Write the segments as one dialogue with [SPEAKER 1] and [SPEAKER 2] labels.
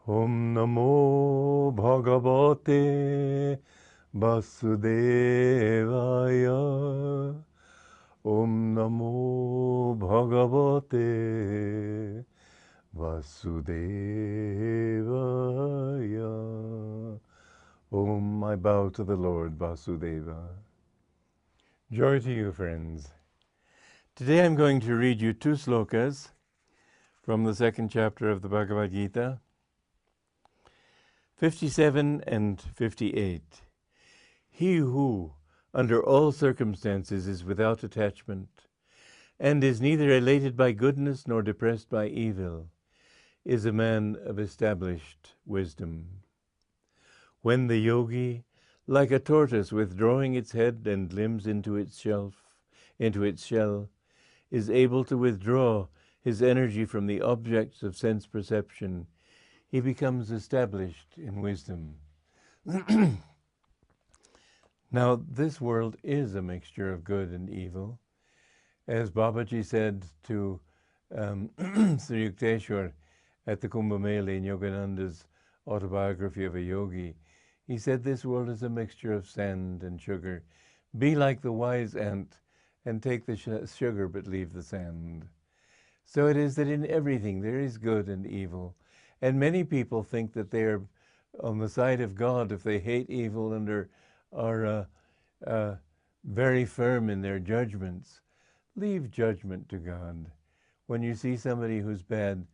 [SPEAKER 1] Om Namo Bhagavate Vasudevaya. Om Namo Bhagavate Vasudevaya. Om, I bow to the Lord Vasudeva. Joy to you, friends. Today I'm going to read you two slokas from the second chapter of the Bhagavad Gita, 57 and 58. He who, under all circumstances, is without attachment, and is neither elated by goodness nor depressed by evil, is a man of established wisdom. When the yogi, like a tortoise withdrawing its head and limbs into its shell, is able to withdraw his energy from the objects of sense perception, he becomes established in wisdom. Now, this world is a mixture of good and evil. As Babaji said to Sri Yukteswar at the Kumbh Mela in Yogananda's autobiography of a yogi, he said, this world is a mixture of sand and sugar. Be like the wise ant and take the sugar but leave the sand. So it is that in everything there is good and evil. And many people think that they are on the side of God if they hate evil and are very firm in their judgments. Leave judgment to God. When you see somebody who's bad,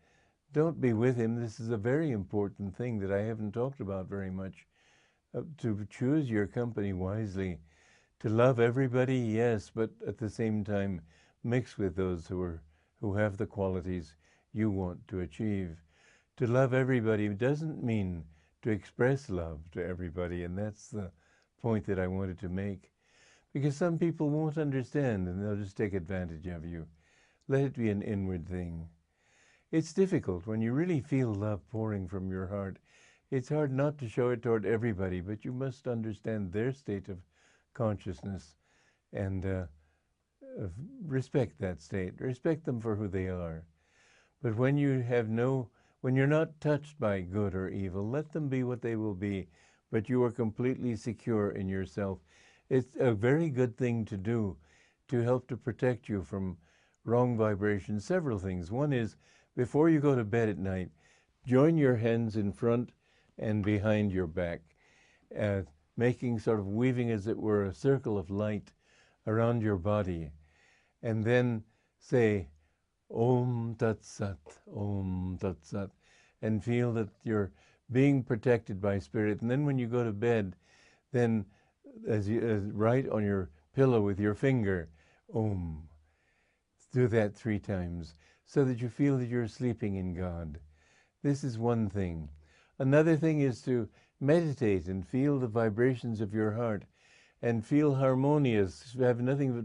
[SPEAKER 1] don't be with him. This is a very important thing that I haven't talked about very much. To choose your company wisely. To love everybody, yes, but at the same time mix with those who have the qualities you want to achieve. To love everybody doesn't mean to express love to everybody, and that's the point that I wanted to make. Because some people won't understand and they'll just take advantage of you. Let it be an inward thing. It's difficult when you really feel love pouring from your heart. It's hard not to show it toward everybody, but you must understand their state of consciousness and respect that state. Respect them for who they are. But when you're not touched by good or evil, let them be what they will be, but you are completely secure in yourself. It's a very good thing to do to help to protect you from wrong vibrations. Several things. One is, before you go to bed at night, join your hands in front and behind your back, making sort of weaving, as it were, a circle of light around your body. And then say, Om Tat Sat, Om Tat Sat, and feel that you're being protected by spirit. And then when you go to bed, then as write on your pillow with your finger, Om. Do that 3 times so that you feel that you're sleeping in God. This is one thing. Another thing is to meditate and feel the vibrations of your heart and feel harmonious, have nothing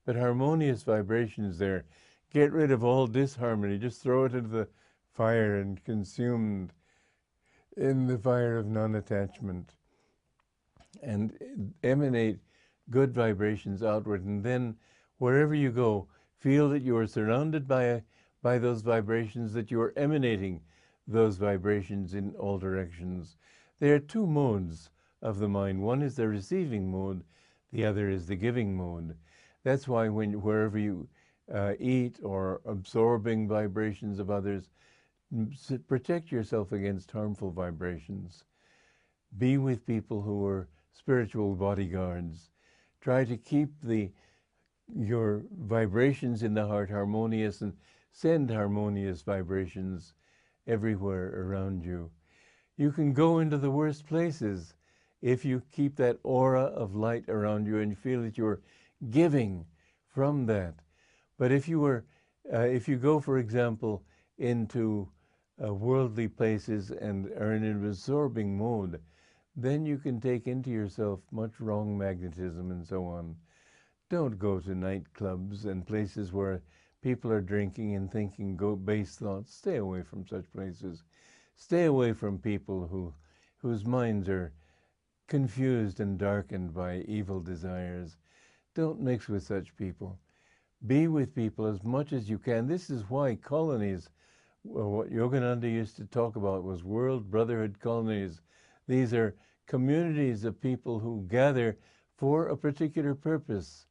[SPEAKER 1] but harmonious vibrations there. Get rid of all disharmony. Just throw it into the fire and consumed in the fire of non-attachment. And emanate good vibrations outward. And then wherever you go, feel that you are surrounded by those vibrations, that you are emanating those vibrations in all directions. There are 2 modes of the mind. One is the receiving mode, the other is the giving mode. That's why wherever you eat or absorbing vibrations of others, protect yourself against harmful vibrations. Be with people who are spiritual bodyguards. Try to keep your vibrations in the heart harmonious and send harmonious vibrations everywhere around you. You can go into the worst places if you keep that aura of light around you and feel that you're giving from that. But if you go, for example, into worldly places and are in an absorbing mode, then you can take into yourself much wrong magnetism and so on. Don't go to nightclubs and places where people are drinking and thinking base thoughts. Stay away from such places. Stay away from people whose minds are confused and darkened by evil desires. Don't mix with such people. Be with people as much as you can. This is why colonies Well, what Yogananda used to talk about was world brotherhood colonies. These are communities of people who gather for a particular purpose.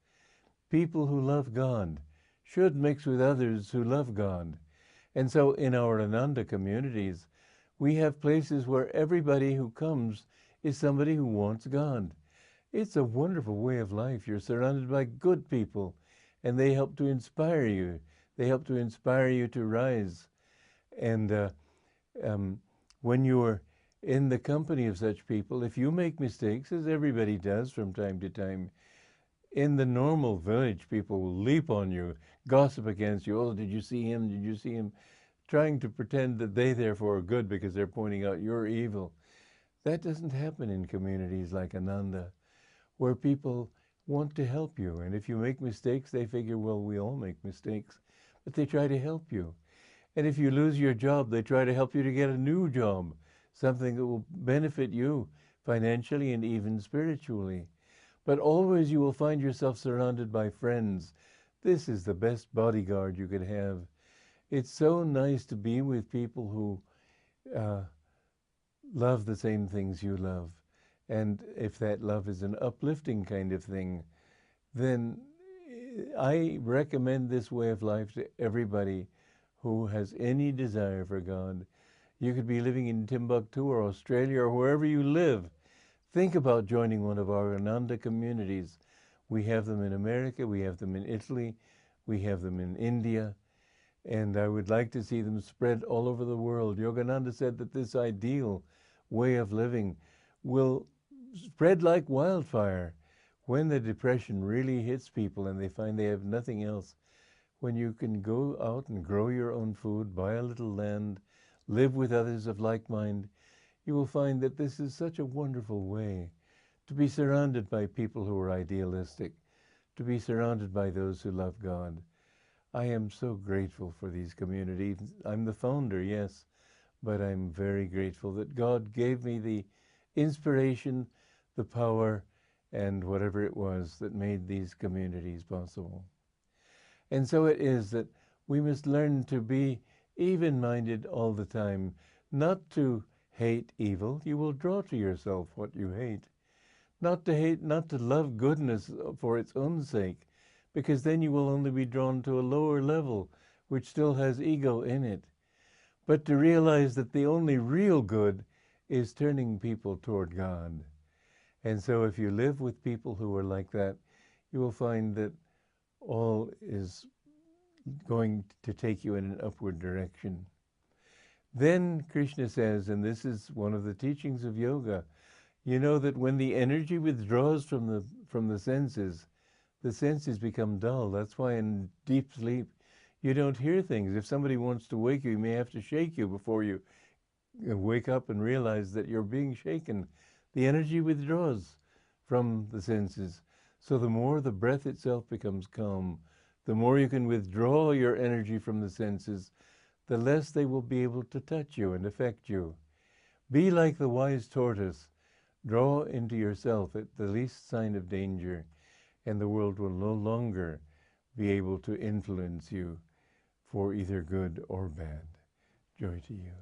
[SPEAKER 1] People who love God should mix with others who love God. And so in our Ananda communities, we have places where everybody who comes is somebody who wants God. It's a wonderful way of life. You're surrounded by good people, and they help to inspire you. They help to inspire you to rise. And when you're in the company of such people, if you make mistakes, as everybody does from time to time, in the normal village, people will leap on you, gossip against you. Oh, did you see him? Did you see him? Trying to pretend that they therefore are good because they're pointing out you're evil. That doesn't happen in communities like Ananda, where people want to help you. And if you make mistakes, they figure, well, we all make mistakes, but they try to help you. And if you lose your job, they try to help you to get a new job, something that will benefit you financially and even spiritually. But always you will find yourself surrounded by friends. This is the best bodyguard you could have. It's so nice to be with people who love the same things you love. And if that love is an uplifting kind of thing, then I recommend this way of life to everybody who has any desire for God. You could be living in Timbuktu or Australia or wherever you live. Think about joining one of our Ananda communities. We have them in America, we have them in Italy, we have them in India, and I would like to see them spread all over the world. Yogananda said that this ideal way of living will spread like wildfire. When the depression really hits people and they find they have nothing else, when you can go out and grow your own food, buy a little land, live with others of like mind, you will find that this is such a wonderful way to be surrounded by people who are idealistic, to be surrounded by those who love God. I am so grateful for these communities. I'm the founder, yes, but I'm very grateful that God gave me the inspiration, the power, and whatever it was that made these communities possible. And so it is that we must learn to be even-minded all the time, not to hate evil. You will draw to yourself what you hate. Not to hate, not to love goodness for its own sake, because then you will only be drawn to a lower level, which still has ego in it. But to realize that the only real good is turning people toward God. And so if you live with people who are like that, you will find that all is going to take you in an upward direction. Then Krishna says, and this is one of the teachings of yoga, you know that when the energy withdraws from the senses become dull. That's why in deep sleep you don't hear things. If somebody wants to wake you, you may have to shake you before you wake up and realize that you're being shaken. The energy withdraws from the senses. So the more the breath itself becomes calm, the more you can withdraw your energy from the senses, the less they will be able to touch you and affect you. Be like the wise tortoise. Draw into yourself at the least sign of danger, and the world will no longer be able to influence you for either good or bad. Joy to you.